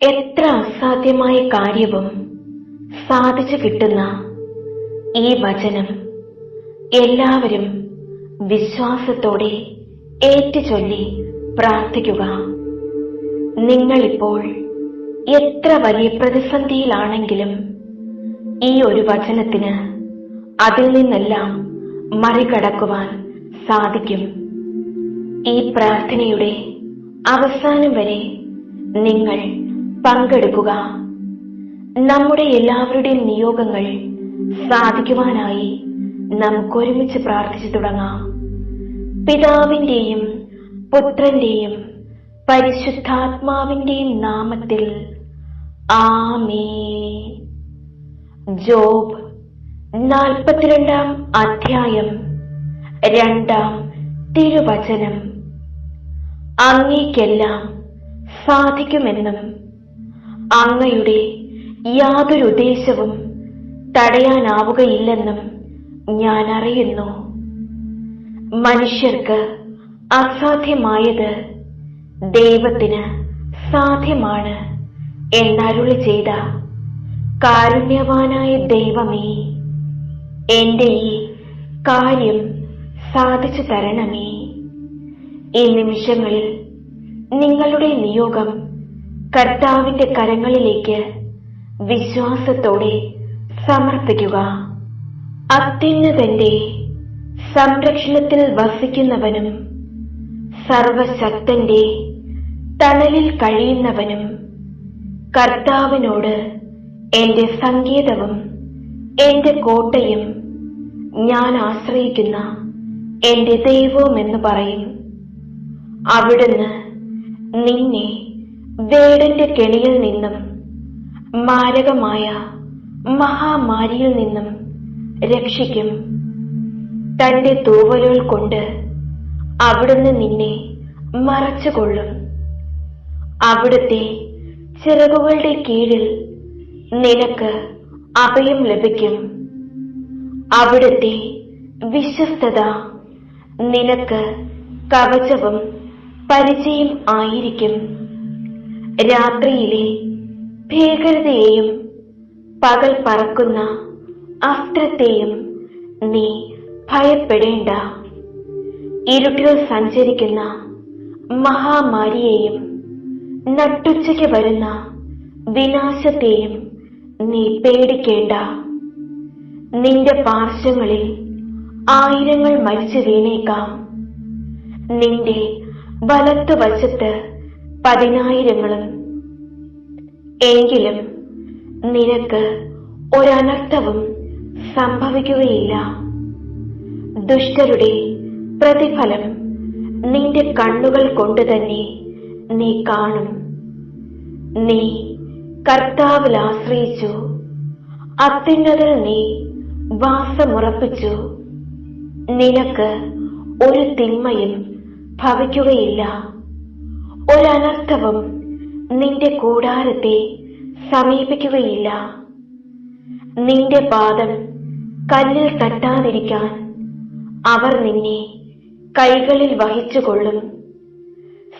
എത്ര അസാധ്യമായ കാര്യവും സാധിച്ചു കിട്ടുന്ന ഈ വചനം എല്ലാവരും വിശ്വാസത്തോടെ ഏറ്റുചൊല്ലി പ്രാർത്ഥിക്കുക. നിങ്ങളിപ്പോൾ എത്ര വലിയ പ്രതിസന്ധിയിലാണെങ്കിലും ഈ ഒരു വചനത്തിന് അതിൽ നിന്നെല്ലാം മറികടക്കുവാൻ സാധിക്കും. ഈ പ്രാർത്ഥനയുടെ അവസാനം വരെ നിങ്ങൾ പങ്കെടുക്കുക. നമ്മുടെ എല്ലാവരുടെയും നിയോഗങ്ങൾ സാധിക്കുവാനായി നമുക്കൊരുമിച്ച് പ്രാർത്ഥിച്ചു തുടങ്ങാം. പിതാവിന്റെയും പുത്രന്റെയും പരിശുദ്ധാത്മാവിന്റെയും നാമത്തിൽ ആമേൻ. ജോബ് 42 അധ്യായം 2 തിരുവചനം. അങ്ങേക്കെല്ലാം സാധിക്കുമെന്നും അങ്ങയുടെ യാതൊരു ഉദ്ദേശവും തടയാനാവുകയില്ലെന്നും ഞാൻ അറിയുന്നു. മനുഷ്യർക്ക് അസാധ്യമായത് ദൈവത്തിന് സാധ്യമാണ് എന്നരുളി ചെയ്ത കാരുണ്യവാനായ ദൈവമേ, എന്റെ ഈ കാര്യം സാധിച്ചു തരണമേ. ഈ നിമിഷങ്ങളിൽ നിങ്ങളുടെ നിയോഗം കർത്താവിന്റെ കരങ്ങളിലേക്ക് വിശ്വാസത്തോടെ സമർപ്പിക്കുക. അത്യുന്നതന്റെ സംരക്ഷണത്തിൽ വസിക്കുന്നവനും സർവശക്തന്റെ തണലിൽ കഴിയുന്നവനും കർത്താവിനോട് എന്റെ സങ്കേതവും എന്റെ കോട്ടയും ഞാൻ ആശ്രയിക്കുന്ന എന്റെ ദൈവവുമെന്ന് പറയും. അവിടുന്ന് നിന്നെ വേടന്റെ കെണിയിൽ നിന്നും മാരകമായ മഹാമാരിയിൽ നിന്നും രക്ഷിക്കും. തന്റെ തൂവലുകൾ കൊണ്ട് അവിടുന്ന് നിന്നെ മറച്ചുകൊള്ളും. അവിടുത്തെ ചിറകുകളുടെ കീഴിൽ നിനക്ക് അഭയം ലഭിക്കും. അവിടുത്തെ വിശ്വസ്തത നിനക്ക് കവചവും പരിചയം ആയിരിക്കും. രാത്രിയിലെ ഭീകരതയെയും പകൽ പറക്കുന്ന അസ്ത്രത്തെയും നീ ഭയപ്പെടേണ്ട. ഇരുട്ടിൽ സഞ്ചരിക്കുന്ന മഹാമാരിയെയും നട്ടുച്ചയ്ക്ക് വരുന്ന വിനാശത്തെയും നീ പേടിക്കേണ്ട. നിന്റെ പാർശ്വങ്ങളിൽ 1000 മരിച്ചു വീണേക്കാം, നിന്റെ വലത്തുവശത്ത് 10,000. എങ്കിലും നിനക്ക് ഒരനർത്ഥവും സംഭവിക്കുകയില്ല. ദുഷ്ടരുടെ പ്രതിഫലം നിന്റെ കണ്ണുകൾ കൊണ്ട് തന്നെ നീ കാണും. നീ കർത്താവിൽ ആശ്രയിച്ചു, അത്യുന്നതിൽ നീ വാസമുറപ്പിച്ചു. നിനക്ക് ഒരു തിന്മയും ഭവിക്കുകയില്ല, ഒരനർത്ഥവും നിന്റെ കൂടാരത്തെ സമീപിക്കുകയില്ല. നിന്റെ പാദം കല്ലിൽ തട്ടാതിരിക്കാൻ അവർ നിന്നെ കൈകളിൽ വഹിച്ചുകൊള്ളും.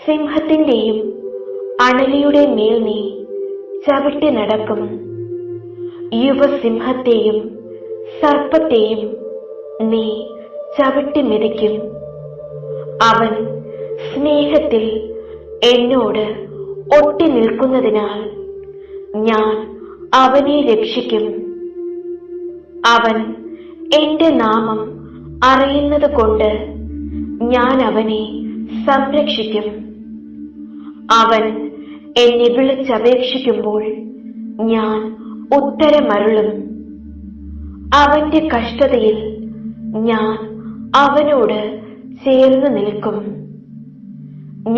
സിംഹത്തിന്റെയും അണലിയുടെ മേൽ നീ ചവിട്ടി നടക്കും. യുവസിംഹത്തെയും സർപ്പത്തെയും നീ ചവിട്ടി മെതിക്കും. അവൻ സ്നേഹത്തിൽ എന്നോട് ഒട്ടി നിൽക്കുന്നതിനാൽ ഞാൻ അവനെ രക്ഷിക്കും. അവൻ എന്റെ നാമം അറിയുന്നത് കൊണ്ട് ഞാൻ അവനെ സംരക്ഷിക്കും. അവൻ എന്നെ വിളിച്ചപേക്ഷിക്കുമ്പോൾ ഞാൻ ഉത്തരമരുളും. അവന്റെ കഷ്ടതയിൽ ഞാൻ അവനോട് ചേർന്ന് നിൽക്കും.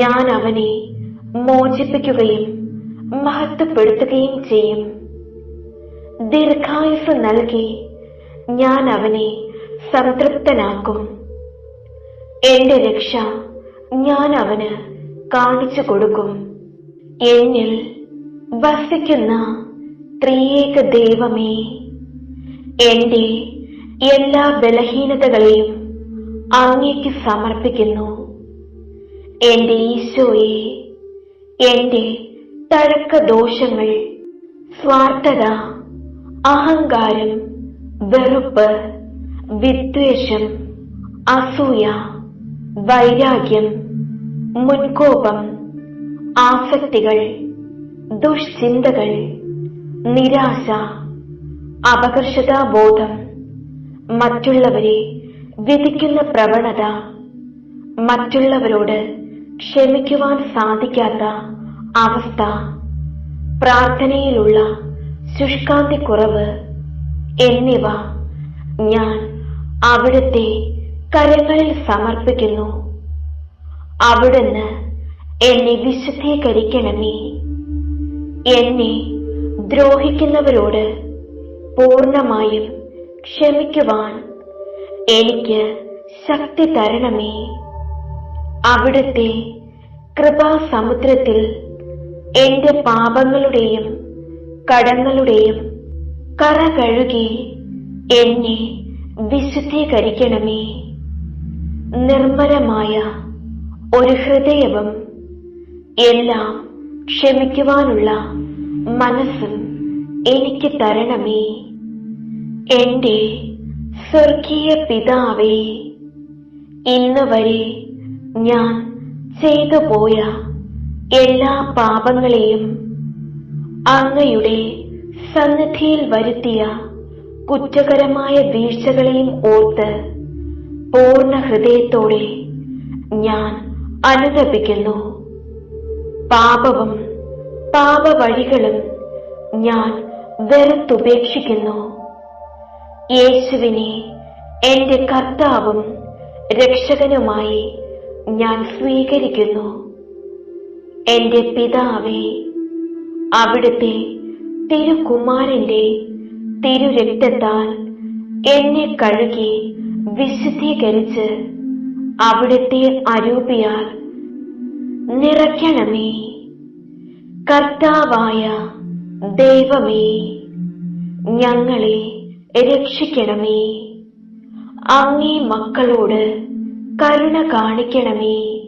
ഞാൻ അവനെ മോചിപ്പിക്കുകയും മഹത്വപ്പെടുത്തുകയും ചെയ്യും. ദീർഘായുസ് നൽകി ഞാൻ അവനെ സംതൃപ്തനാക്കും. എന്റെ രക്ഷ ഞാൻ അവന് കാണിച്ചു കൊടുക്കും. എന്നിൽ വസിക്കുന്ന ത്രിയേക ദൈവമേ, എന്റെ എല്ലാ ബലഹീനതകളെയും അങ്ങേക്ക് സമർപ്പിക്കുന്നു. എന്റെ ഈശോയെ, എന്റെ തഴക്കദോഷങ്ങൾ, സ്വാർത്ഥത, അഹങ്കാരം, വെറുപ്പ്, വിദ്വേഷം, അസൂയ, വൈരാഗ്യം, മുൻകോപം, ആസക്തികൾ, ദുഷ്ചിന്തകൾ, നിരാശ, അപകർഷതാബോധം, മറ്റുള്ളവരെ വിധിക്കുന്ന പ്രവണത, മറ്റുള്ളവരോട് ക്ഷമിക്കുവാൻ സാധിക്കാത്ത അവസ്ഥ, പ്രാർത്ഥനയിലുള്ള ശുഷ്കാന്തിക്കുറവ് എന്നിവ ഞാൻ അവിടുത്തെ കരങ്ങളിൽ സമർപ്പിക്കുന്നു. അവിടുന്ന് എന്നെ വിശുദ്ധീകരിക്കണമേ. എന്നെ ദ്രോഹിക്കുന്നവരോട് പൂർണ്ണമായും ക്ഷമിക്കുവാൻ എനിക്ക് ശക്തി തരണമേ. അവിടുത്തെ കൃപാസമുദ്രത്തിൽ എന്റെ പാപങ്ങളുടെയും കടങ്ങളുടെയും കറ കഴുകി എന്നെ വിശുദ്ധീകരിക്കണമേ. നിർമ്മലമായ ഒരു ഹൃദയവും എല്ലാം ക്ഷമിക്കുവാനുള്ള മനസ്സും എനിക്ക് തരണമേ. എന്റെ സ്വർഗീയ പിതാവേ, ഇന്ന് വരെ ഞാൻ ചെയ്തു പോയ എല്ലാ പാപങ്ങളെയും അങ്ങയുടെ സന്നിധിയിൽ വരുത്തിയ കുറ്റകരമായ വീഴ്ചകളെയും ഓർത്ത് പൂർണ്ണ ഹൃദയത്തോടെ ഞാൻ അനുതപിക്കുന്നു. പാപവും പാപവഴികളും ഞാൻ വെറുത്തുപേക്ഷിക്കുന്നു. യേശുവിനെ എന്റെ കർത്താവും രക്ഷകനുമായി ഞാൻ സ്വീകരിക്കുന്നു. എന്റെ പിതാവേ, അവിടുത്തെ തിരുകുമാരന്റെ തിരുരക്തത്താൽ എന്നെ കഴുകി വിശുദ്ധീകരിച്ച് അവിടുത്തെ അരൂപിയാൽ നിറയ്ക്കണമേ. കർത്താവായ ദൈവമേ, ഞങ്ങളെ രക്ഷിക്കണമേ. അങ്ങേ മക്കളോട് കരുണ കാണിക്കണമേ.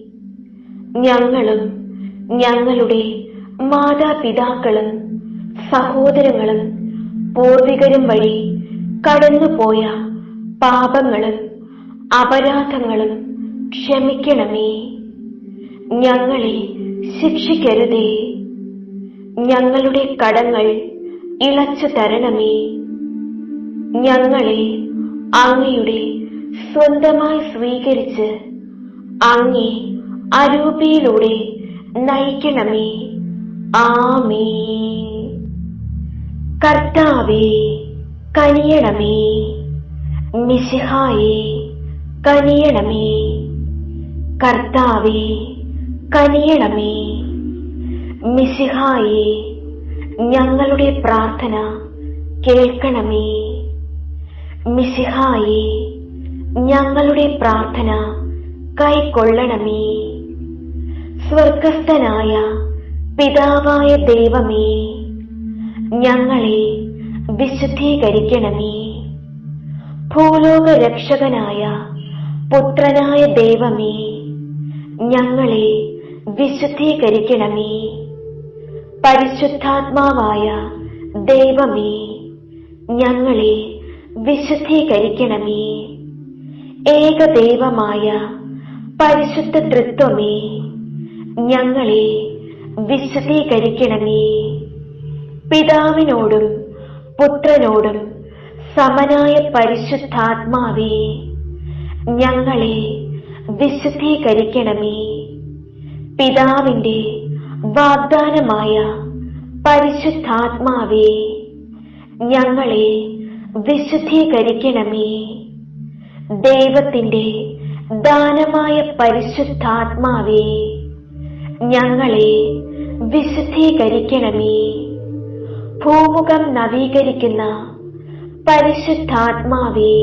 ഞങ്ങളും ഞങ്ങളുടെ മാതാപിതാക്കളും സഹോദരങ്ങളും പൂർവികരും വഴി കടന്നുപോയ പാപങ്ങളും അപരാധങ്ങളും ക്ഷമിക്കണമേ. ഞങ്ങളെ ശിക്ഷിക്കരുതേ. ഞങ്ങളുടെ കടങ്ങൾ ഇളച്ചു തരണമേ. ഞങ്ങളെ അങ്ങയുടെ സ്വന്തമായി സ്വീകരിച്ച് അങ്ങേ അരൂപിയിലൂടെ നയിക്കണമേ. ആമേൻ. കർത്താവേ, കനിയണമേ. മിശിഹായേ, കനിയണമേ. കർത്താവേ, കനിയണമേ. മിശിഹായേ, ഞങ്ങളുടെ പ്രാർത്ഥന കേൾക്കണമേ. മിശിഹായേ, ഞങ്ങളുടെ പ്രാർത്ഥന കൈക്കൊള്ളണമേ. സ്വർഗസ്ഥനായ പിതാവായ ദൈവമേ, ഞങ്ങളെ വിശുദ്ധീകരിക്കണമേ. ഭൂലോക രക്ഷകനായ പുത്രനായ ദൈവമേ, ഞങ്ങളെ വിശുദ്ധീകരിക്കണമേ. പരിശുദ്ധാത്മാവായ ദൈവമേ, ഞങ്ങളെ വിശുദ്ധീകരിക്കണമേ. ഏകദൈവമായ പരിശുദ്ധ തൃത്വമേ, ഞങ്ങളെ വിശുദ്ധീകരിക്കണമേ. പിതാവിനോടും പുത്രനോടും സമനായ പരിശുദ്ധാത്മാവേ, ഞങ്ങളെ വിശുദ്ധീകരിക്കണമേ. പിതാവിന്റെ വാഗ്ദാനമായ പരിശുദ്ധാത്മാവേ, ഞങ്ങളെ വിശുദ്ധീകരിക്കണമേ. ദൈവത്തിന്റെ ദാനമായ പരിശുദ്ധാത്മാവേ, ഞങ്ങളെ വിശുദ്ധീകരിക്കണമേ. ഭൂമുഖം നവീകരിക്കുന്ന പരിശുദ്ധാത്മാവേ,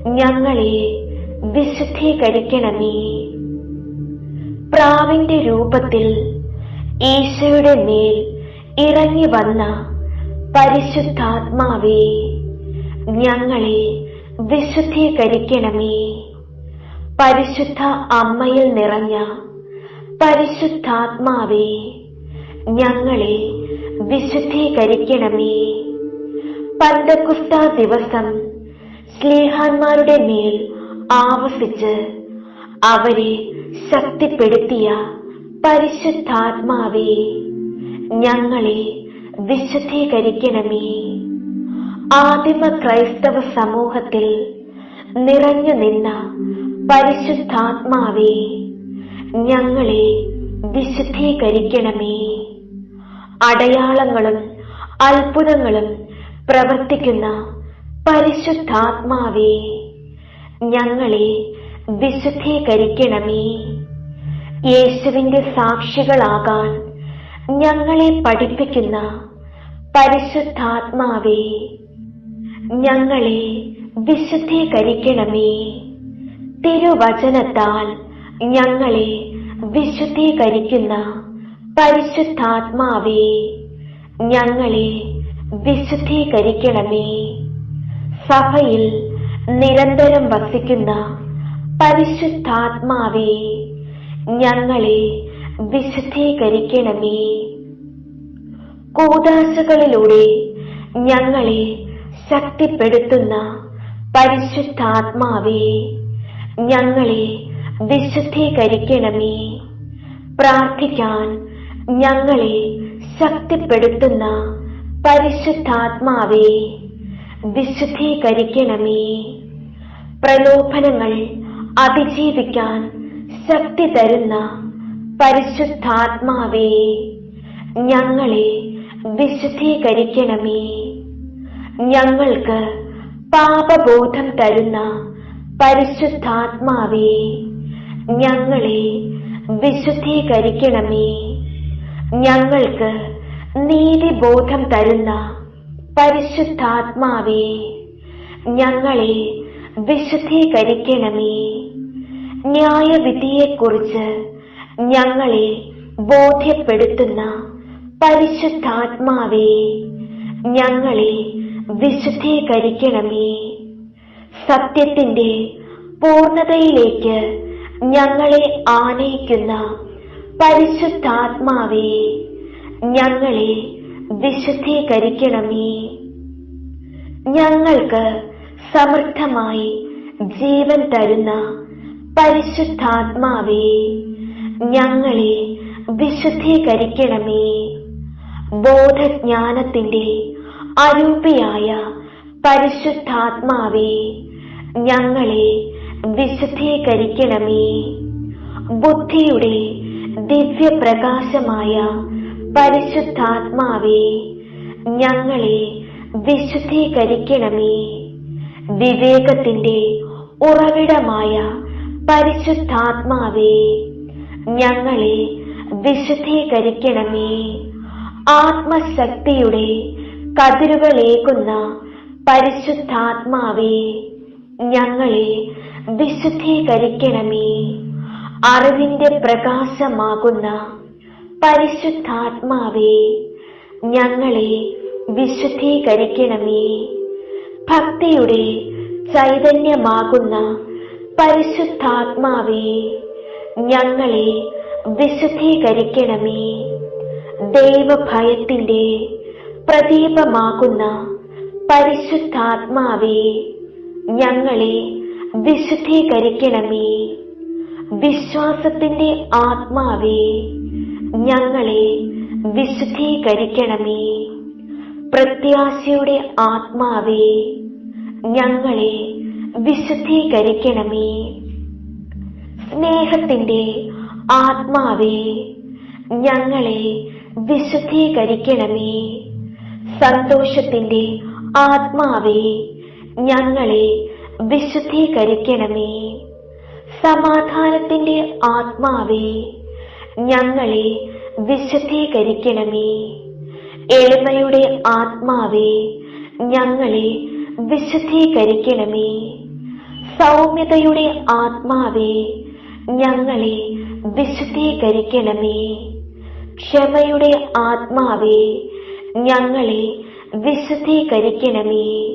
ഞങ്ങളെ വിശുദ്ധീകരിക്കണമേ. പ്രാവിന്റെ രൂപത്തിൽ ഈശോയുടെ മേൽ ഇറങ്ങി വന്ന പരിശുദ്ധാത്മാവേ, ഞങ്ങളെ വിശുദ്ധീകരിക്കണമേ. പരിശുദ്ധ അമ്മയിൽ നിറഞ്ഞ പരിശുദ്ധാത്മാവേ, ഞങ്ങളെ വിശുദ്ധീകരിക്കണമേ. പന്തക്കുസ്ത ദിവസം സ്ലീഹാന്മാരുടെ മേൽ ആവസിച്ച് അവരെ ശക്തിപ്പെടുത്തിയ പരിശുദ്ധാത്മാവേ, ഞങ്ങളെ വിശുദ്ധീകരിക്കണമേ. ആദിമ ക്രൈസ്തവ സമൂഹത്തിൽ നിറഞ്ഞു നിന്ന പരിശുദ്ധാത്മാവേ, ഞങ്ങളെ വിശുദ്ധീകരിക്കണമേ. അടയാളങ്ങളും അത്ഭുതങ്ങളും പ്രവർത്തിക്കുന്ന പരിശുദ്ധാത്മാവേ, ഞങ്ങളെ വിശുദ്ധീകരിക്കണമേ. യേശുവിന്റെ സാക്ഷികളാകാൻ ഞങ്ങളെ പഠിപ്പിക്കുന്ന പരിശുദ്ധാത്മാവേ, ഞങ്ങളെ വിശുദ്ധീകരിക്കണമേ. തിരുവചനത്താൽ ഞങ്ങളെ വിശുദ്ധീകരിക്കുന്ന പരിശുദ്ധാത്മാവേ, ഞങ്ങളെ വിശുദ്ധീകരിക്കണമേ. സഭയിൽ നിരന്തരം വസിക്കുന്ന പരിശുദ്ധാത്മാവേ, ഞങ്ങളെ വിശുദ്ധീകരിക്കണമേ. കൂദാശകളിലൂടെ ഞങ്ങളെ ശക്തിപ്പെടുത്തുന്ന പരിശുദ്ധാത്മാവേ, ഞങ്ങളെ വിശുദ്ധീകരിക്കണമേ. പ്രാർത്ഥിക്കാൻ ഞങ്ങളെ ശക്തിപ്പെടുത്തുന്ന പരിശുദ്ധാത്മാവേ, വിശുദ്ധീകരിക്കണമേ. പ്രലോഭനങ്ങൾ അതിജീവിക്കാൻ ശക്തി തരുന്ന പരിശുദ്ധാത്മാവേ, ഞങ്ങളെ വിശുദ്ധീകരിക്കണമേ. ഞങ്ങൾക്ക് പാപബോധം തരുന്ന പരിശുദ്ധാത്മാവേ, ഞങ്ങളെ വിശുദ്ധീകരിക്കണമേ. ഞങ്ങൾക്ക് നീതിബോധം തരുന്ന പരിശുദ്ധാത്മാവേ, ഞങ്ങളെ വിശുദ്ധീകരിക്കണമേ. ന്യായവിധിയെക്കുറിച്ച് ഞങ്ങളെ ബോധ്യപ്പെടുത്തുന്ന പരിശുദ്ധാത്മാവേ, ഞങ്ങളെ വിശുദ്ധീകരിക്കണമേ. സത്യത്തിന്റെ പൂർണ്ണതയിലേക്ക് ഞങ്ങളെ ആനയിക്കുന്ന പരിശുദ്ധാത്മാവേ, ഞങ്ങളെ വിശുദ്ധീകരിക്കണമേ. ഞങ്ങൾക്ക് സമൃദ്ധമായി ജീവൻ തരുന്ന പരിശുദ്ധാത്മാവേ, ഞങ്ങളെ വിശുദ്ധീകരിക്കണമേ. ബോധജ്ഞാനത്തിന്റെ അരൂപിയായ പരിശുദ്ധാത്മാവേ, ഞങ്ങളെ വിശുദ്ധീകരിക്കണമേ. ബുദ്ധിയുടെ ദിവ്യപ്രകാശമായ പരിശുദ്ധാത്മാവേ, ഞങ്ങളെ വിശുദ്ധീകരിക്കണമേ. വിവേകത്തിന്റെ ഉറവിടമായ പരിശുദ്ധാത്മാവേ, ഞങ്ങളെ വിശുദ്ധീകരിക്കണമേ. ആത്മശക്തിയുടെ കതിരുകളേകുന്ന പരിശുദ്ധാത്മാവേ, ഞങ്ങളെ വിശുദ്ധീകരിക്കണമേ. അറിവിന്റെ പ്രകാശമാകുന്ന പരിശുദ്ധാത്മാവേ, ഞങ്ങളെ വിശുദ്ധീകരിക്കണമേ. ഭക്തിയുടെ ചൈതന്യമാകുന്ന പരിശുദ്ധാത്മാവേ, ഞങ്ങളെ വിശുദ്ധീകരിക്കണമേ. ദൈവഭയത്തിന്റെ പ്രദീപമാകുന്ന പരിശുദ്ധാത്മാവേ, ഞങ്ങളെ വിശുദ്ധീകരിക്കണമേ. വിശ്വാസത്തിന്റെ ആത്മാവേ, ഞങ്ങളെ വിശുദ്ധീകരിക്കണമേ. പ്രത്യാശയുടെ ആത്മാവേ, ഞങ്ങളെ വിശുദ്ധീകരിക്കണമേ. സ്നേഹത്തിന്റെ ആത്മാവേ, ഞങ്ങളെ വിശുദ്ധീകരിക്കണമേ. സന്തോഷത്തിന്റെ ആത്മാവേ, ഞങ്ങളെ വിശുദ്ധീകരിക്കണമേ. സമാധാനത്തിന്റെ ആത്മാവേ, ഞങ്ങളെ വിശുദ്ധീകരിക്കണമേ. എളിമയുടെ ആത്മാവേ, ഞങ്ങളെ വിശുദ്ധീകരിക്കണമേ. സൗമ്യതയുടെ ആത്മാവേ, ഞങ്ങളെ വിശുദ്ധീകരിക്കണമേ. ക്ഷമയുടെ ആത്മാവേ, ഞങ്ങളെ വിശുദ്ധീകരിക്കണമേ.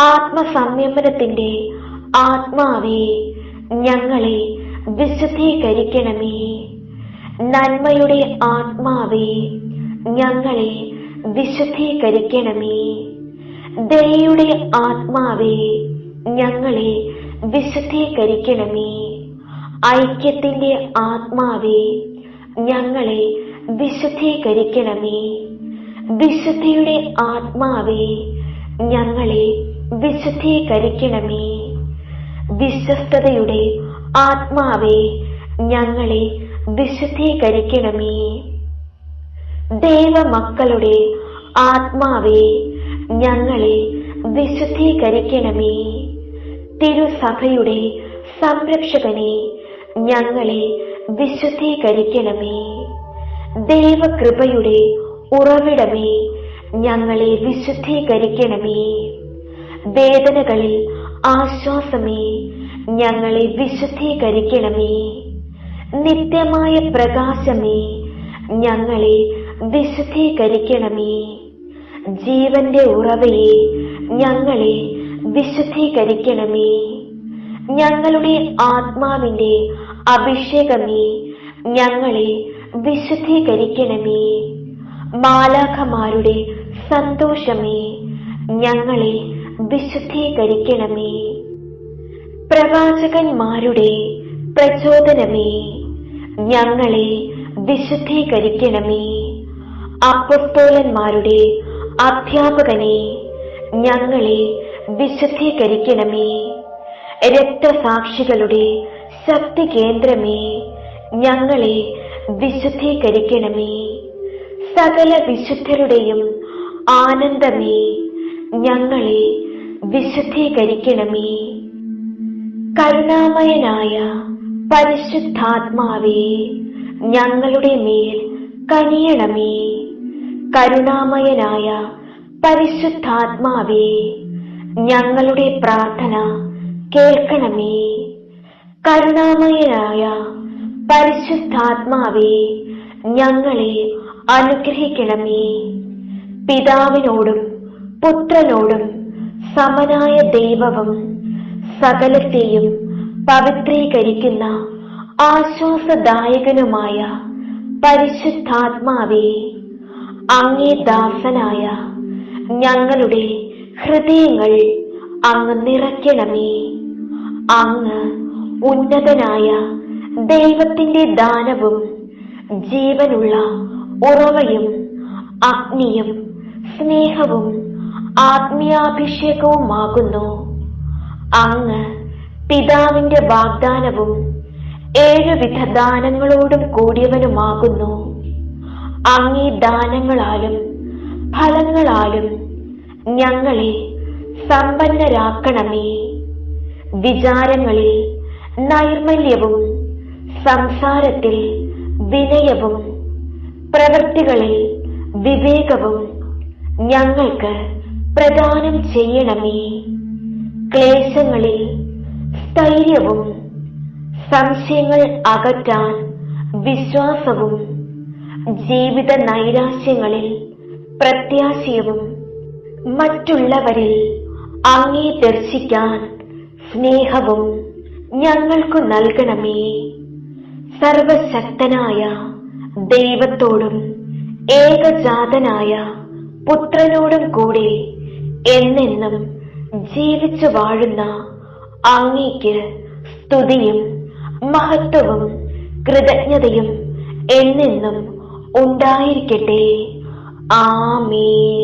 ആത്മസംയമനത്തിന്റെ ആത്മാവേ, ഞങ്ങളെ വിശുദ്ധീകരിക്കണമേ. നന്മയുടെ ആത്മാവേ, ഞങ്ങളെ വിശുദ്ധീകരിക്കണമേ. ദയയുടെ ആത്മാവേ, ഞങ്ങളെ വിശുദ്ധീകരിക്കണമേ. ഐക്യത്തിന്റെ ആത്മാവേ, ഞങ്ങളെ വിശുദ്ധീകരിക്കണമേ. വിശുദ്ധിയുടെ ആത്മാവേ, ഞങ്ങളെ വിശുദ്ധീകരിക്കണമേ. വിശ്വസ്തതയുടെ ആത്മാവേ, ഞങ്ങളെ വിശുദ്ധീകരിക്കണമേ. ദൈവമക്കളുടെ ആത്മാവേ, ഞങ്ങളെ വിശുദ്ധീകരിക്കണമേ. തിരുസഭയുടെ സംരക്ഷകനെ, ഞങ്ങളെ വിശുദ്ധീകരിക്കണമേ. ദൈവകൃപയുടെ ഉറവിടമേ, ഞങ്ങളെ വിശുദ്ധീകരിക്കണമേ. വേദനകളിൽ ആശ്വാസമേ, ഞങ്ങളെ വിശുദ്ധീകരിക്കണമേ. നിത്യമായ പ്രകാശമേ, ഞങ്ങളെ വിശുദ്ധീകരിക്കണമേ. ജീവന്റെ ഉറവയെ, ഞങ്ങളെ വിശുദ്ധീകരിക്കണമേ. ഞങ്ങളുടെ ആത്മാവിന്റെ അഭിഷേകമേ, ഞങ്ങളെ വിശുദ്ധീകരിക്കണമേ. മാലാഖമാരുടെ സന്തോഷമേ, ഞങ്ങളെ വിശുദ്ധീകരിക്കണമേ. പ്രവാചകന്മാരുടെ പ്രചോദനമേ, ഞങ്ങളെ വിശുദ്ധീകരിക്കണമേ. അപ്പൊസ്തലന്മാരുടെ അധ്യാപകനെ, ഞങ്ങളെ വിശുദ്ധീകരിക്കണമേ. രക്തസാക്ഷികളുടെ ശക്തി കേന്ദ്രമേ, ഞങ്ങളെ വിശുദ്ധീകരിക്കണമേ. സകല വിശുദ്ധരുടെയും ആനന്ദമേ, ഞങ്ങളെ വിശുദ്ധീകരിക്കണമേ. കരുണാമയനായ പരിശുദ്ധാത്മാവേ, ഞങ്ങളുടെ മേൽ കനിയണമേ. കരുണാമയനായ പരിശുദ്ധാത്മാവേ, ഞങ്ങളുടെ പ്രാർത്ഥന കേൾക്കണമേ. കരുണാമയനായ പരിശുദ്ധാത്മാവേ, ഞങ്ങളെ അനുഗ്രഹിക്കണമേ. പിതാവിനോടും പുത്രനോടും സമനായ ദൈവവും സകലത്തെയും പവിത്രീകരിക്കുന്ന ആശ്വാസദായകനുമായ പരിശുദ്ധാത്മാവേ, അങ്ങേ ദാസനായ ഞങ്ങളുടെ ഹൃദയങ്ങൾ അങ്ങ് നിറയ്ക്കണമേ. അങ്ങ് ഉന്നതനായ ദൈവത്തിന്റെ ദാനവും ജീവനുള്ള ഉറവയും അഗ്നിയും സ്നേഹവും ആത്മീയാഭിഷേകവുമാകുന്നു. അങ്ങ് പിതാവിന്റെ വാഗ്ദാനവും 7 വിധ ദാനങ്ങളോടും കൂടിയവനുമാകുന്നു. അങ്ങേ ദാനങ്ങളാലും ഫലങ്ങളാലും ഞങ്ങളെ സമ്പന്നരാക്കണമേ. വിചാരങ്ങളിൽ നൈർമല്യവും സംസാരത്തിൽ വിനയവും പ്രവൃത്തികളിൽ വിവേകവും ഞങ്ങൾക്ക് പ്രദാനം ചെയ്യണമേ. ക്ലേശങ്ങളിൽ സ്ഥൈര്യവും സംശയങ്ങൾ അകറ്റാൻ വിശ്വാസവും ജീവിത നൈരാശ്യങ്ങളിൽ പ്രത്യാശയവും മറ്റുള്ളവരിൽ അങ്ങേ ദർശിക്കാൻ സ്നേഹവും ഞങ്ങൾക്കു നൽകണമേ. സർവശക്തനായ ദൈവത്തോടും ഏകജാതനായ പുത്രനോടും കൂടെ എന്നെന്നും ജീവിച്ചു വാഴുന്ന അങ്ങേക്ക് സ്തുതിയും മഹത്വവും കൃതജ്ഞതയും എന്നെന്നും ഉണ്ടായിരിക്കട്ടെ. ആമേൻ.